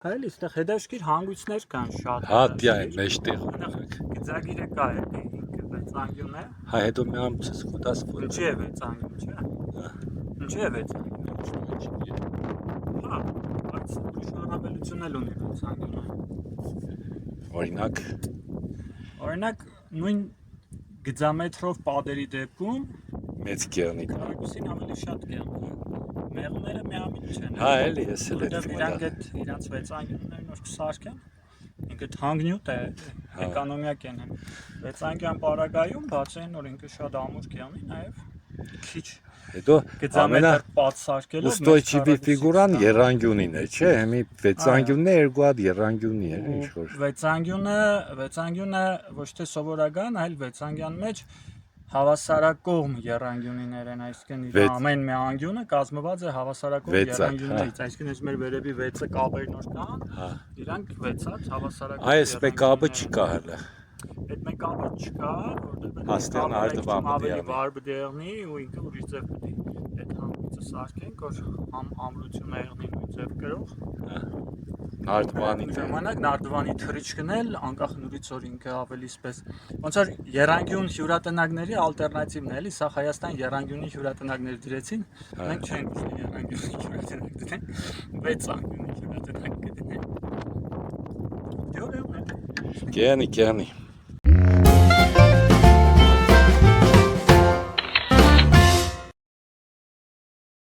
Հայել իստեղ հետաշքիր հանգույցներ կան շատ։ Հա, դիա է մեջտեղ։ Գծագիրը կա է, ինքը վեցանգյուն է։ Հա, հետո մի ամսից կուտաս որ։ Ինչի է վեցանգյուն, չէ։ Ինչի է վեցանգյուն։ Հա, բայց ուրիշ առավելություն էլ ունի վեցանգյունը։ Օրինակ նույն գծամետրով պատերի դեպքում մեծ գերնիկ։ Կարագուսին ավելի շատ գերն է։ Մեղուները միամիտ չեն։ Հա, էլի ես էլ Որտեղ իրանք այդ իրանց վեցանգյուններն որ կսարքեն, ինքը թանկնյուտ է, էկոնոմիակ են։ Վեցանգյան պարագայում բացի այն որ ինքը շատ ամուր կյանի, նաև քիչ հետո գծամետր պատ սարքելով устойчивый ֆիգուրան երանգյունին է, չէ՞, հիմի վեցանգյունն է երկու հատ երանգյունի է, ինչ որ։ Վեցանգյունը ոչ թե սովորական, այլ վեցանգյան մեջ հավասարակողմ երանգյունիներ են, այսինքն ամեն մի անգյունը կազմված է հավասարակողմ երանգյուններից, այսինքն այս մեր վերևի 6 կապերն որ կան, իրանք 6-ած հավասարակողմ։ Այս մեկապը չկա հələ։ Այդ մեկապը չկա, որտեղ հաստեղն ավելի բարբ դեղնի ու ինքը ուրիշ ձև կդի։ Այդ հանգույցը սարքենք, որ ամրությունը եղնի նույն ձև կրող։ Նարդվանի ժամանակ նարդվանի թռիչքն էլ անկախ նորից որ ինքը ավելի սպես ոնց որ երանգյուն հյուրատնակների ալտերնատիվն է, էլի, սա Հայաստան երանգյունի հյուրատնակներ դրեցին, մենք չենք ուզում երանգյունի հյուրատանակ դնենք, 6 անգյունի հյուրատանակ կդնենք։ Կենի